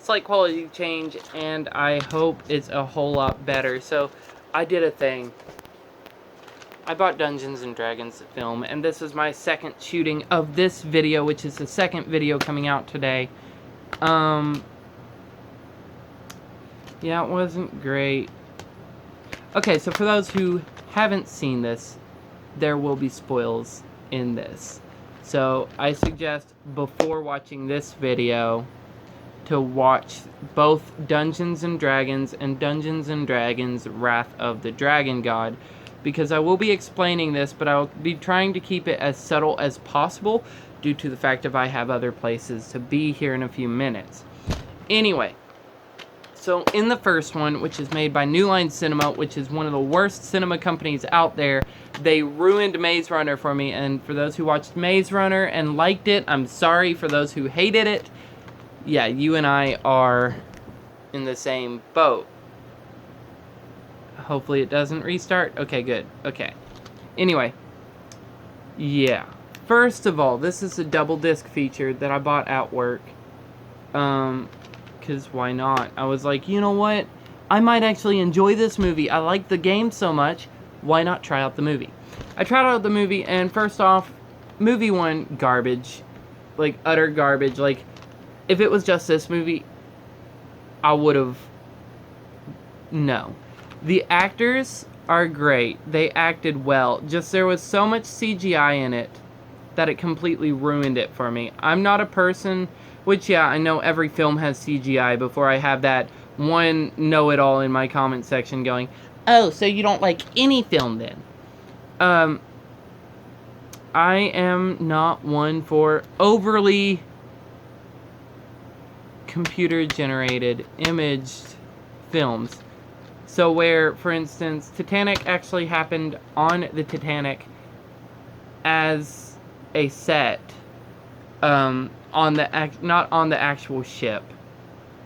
slight quality change, and I hope it's a whole lot better. So, I did a thing. I bought Dungeons & Dragons film, and this is my second shooting of this video, which is the second video coming out today. Yeah, it wasn't great. Okay, so for those who haven't seen this, there will be spoils in this. So, I suggest before watching this video to watch both Dungeons & Dragons and Dungeons & Dragons Wrath of the Dragon God, because I will be explaining this, but I'll be trying to keep it as subtle as possible due to the fact that I have other places to be here in a few minutes. Anyway, so in the first one, which is made by New Line Cinema, which is one of the worst cinema companies out there, they ruined Maze Runner for me, and for those who watched Maze Runner and liked it, I'm sorry. For those who hated it, yeah, you and I are in the same boat. Hopefully it doesn't restart. Okay, good. Okay. Anyway. Yeah. First of all, this is a double disc feature that I bought at work. Because why not? I was like, you know what? I might actually enjoy this movie. I like the game so much. Why not try out the movie? I tried out the movie, and first off, movie one, garbage. Like, utter garbage. Like, if it was just this movie, I would have... No. The actors are great. They acted well. Just there was so much CGI in it that it completely ruined it for me. I'm not a person... Which, yeah, I know every film has CGI before I have that one know-it-all in my comment section going, oh, so you don't like any film then? I am not one for overly computer-generated imaged films. So where, for instance, Titanic actually happened on the Titanic as a set, not on the actual ship,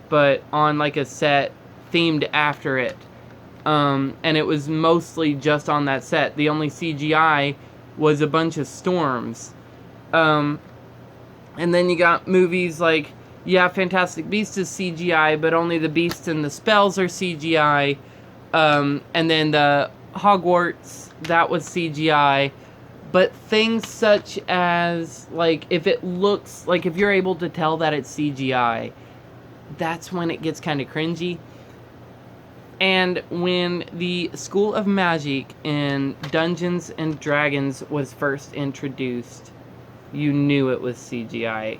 but on like a set themed after it, and it was mostly just on that set. The only CGI was a bunch of storms, and then you got movies like, yeah, Fantastic Beasts is CGI, but only the beasts and the spells are CGI, and then the Hogwarts, that was CGI. But things such as, like, if it looks, like, if you're able to tell that it's CGI, that's when it gets kind of cringy. And when the School of Magic in Dungeons and Dragons was first introduced, you knew it was CGI.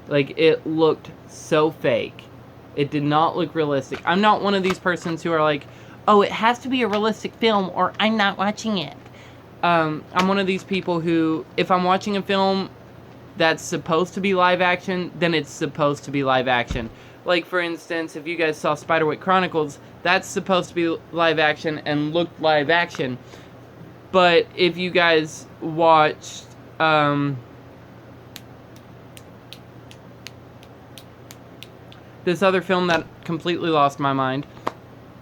Like, it looked so fake. It did not look realistic. I'm not one of these persons who are like, oh, it has to be a realistic film or I'm not watching it. I'm one of these people who, if I'm watching a film that's supposed to be live action, then it's supposed to be live action. Like, for instance, if you guys saw Spiderwick Chronicles, that's supposed to be live action and looked live action. But if you guys watched, this other film that completely lost my mind,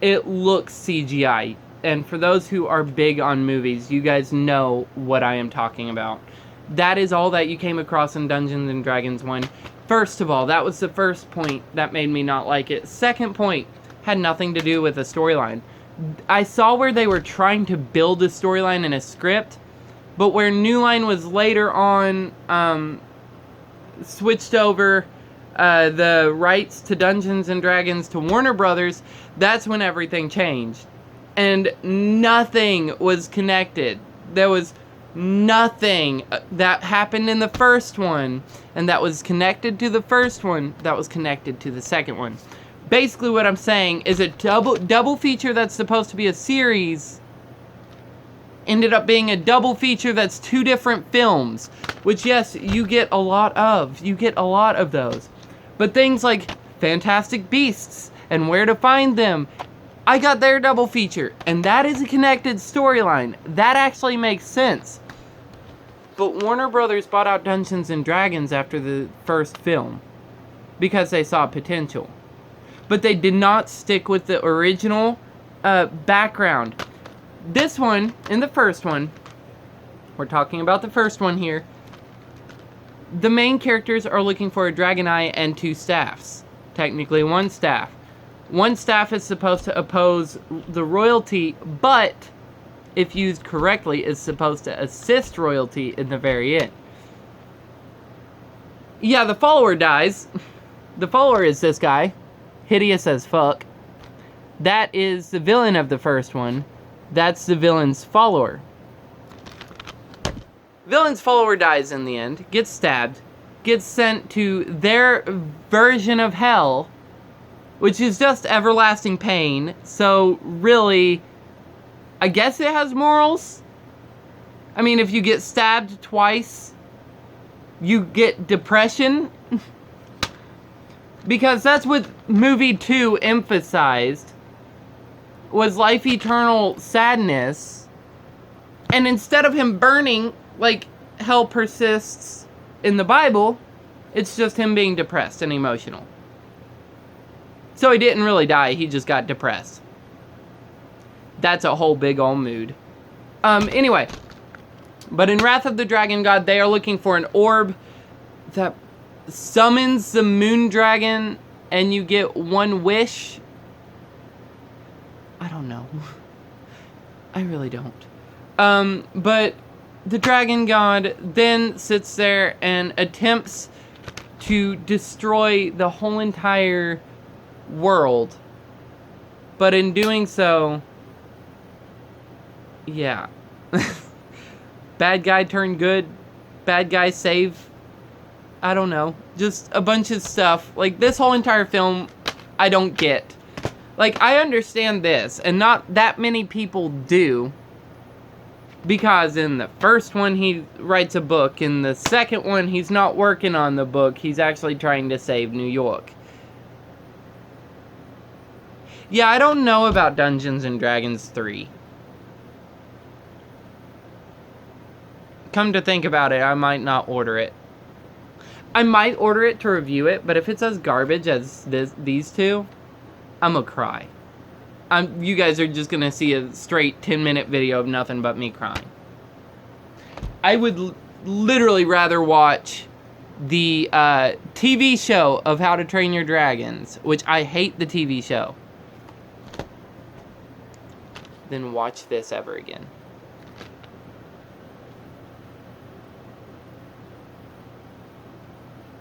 it looks CGI. And for those who are big on movies, you guys know what I am talking about. That is all that you came across in Dungeons & Dragons 1. First of all, that was the first point that made me not like it. Second point had nothing to do with the storyline. I saw where they were trying to build a storyline in a script, but where New Line was later on switched over the rights to Dungeons & Dragons to Warner Brothers, that's when everything changed. And nothing was connected. There was nothing that happened in the first one, and that was connected to the first one, that was connected to the second one. Basically what I'm saying is a double feature that's supposed to be a series ended up being a double feature that's two different films. Which, yes, you get a lot of. You get a lot of those. But things like Fantastic Beasts and Where to Find Them, I got their double feature, and that is a connected storyline. That actually makes sense. But Warner Brothers bought out Dungeons & Dragons after the first film because they saw potential. But they did not stick with the original background. This one, in the first one, we're talking about the first one here, the main characters are looking for a dragon eye and two staffs. technically one staff. One staff is supposed to oppose the royalty, but if used correctly, is supposed to assist royalty in the very end. Yeah, the follower dies. The follower is this guy. Hideous as fuck. That is the villain of the first one. That's the villain's follower. Villain's follower dies in the end, gets stabbed, gets sent to their version of hell, which is just everlasting pain. So really, I guess it has morals. I mean, if you get stabbed twice, you get depression. Because that's what movie 2 emphasized, was life eternal sadness. And instead of him burning, like hell persists in the Bible, it's just him being depressed and emotional. So he didn't really die, he just got depressed. That's a whole big old mood. Anyway. But in Wrath of the Dragon God, they are looking for an orb that summons the moon dragon, and you get one wish. I don't know. I really don't. But the dragon god then sits there and attempts to destroy the whole entire world. But in doing so, yeah. Bad guy turned good. Bad guy save. I don't know. Just a bunch of stuff. Like, this whole entire film, I don't get. Like, I understand this, and not that many people do. Because in the first one, he writes a book. In the second one, he's not working on the book. He's actually trying to save New York. Yeah, I don't know about Dungeons & Dragons 3. Come to think about it, I might not order it. I might order it to review it, but if it's as garbage as these two, I'm gonna cry. You guys are just gonna see a straight 10-minute video of nothing but me crying. I would literally rather watch the TV show of How to Train Your Dragons, which I hate the TV show, than watch this ever again.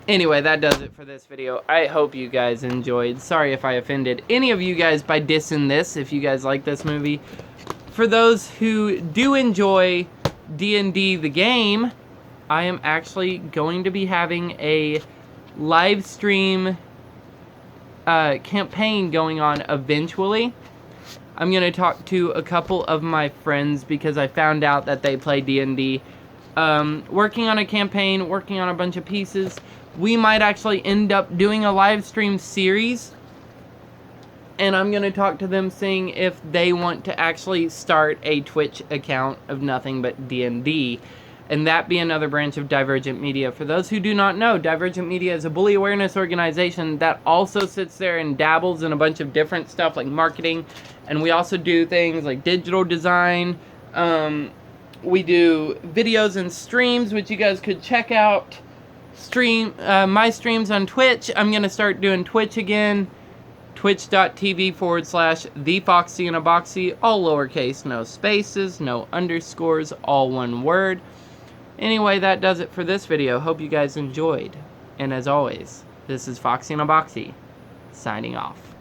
Anyway, that does it for this video. I hope you guys enjoyed. Sorry if I offended any of you guys by dissing this, if you guys like this movie. For those who do enjoy D&D the game, I am actually going to be having a live stream campaign going on eventually. I'm going to talk to a couple of my friends because I found out that they play D&D. Working on a campaign, working on a bunch of pieces. We might actually end up doing a live stream series, and I'm going to talk to them, seeing if they want to actually start a Twitch account of nothing but D&D, and that be another branch of Divergent Media. For those who do not know, Divergent Media is a bully awareness organization that also sits there and dabbles in a bunch of different stuff like marketing, and we also do things like digital design. We do videos and streams, which you guys could check out. My streams on Twitch. I'm going to start doing Twitch again. Twitch.tv/TheFoxyInABoxy. All lowercase, no spaces, no underscores, all one word. Anyway, that does it for this video. Hope you guys enjoyed. And as always, this is Foxy in a Boxy, signing off.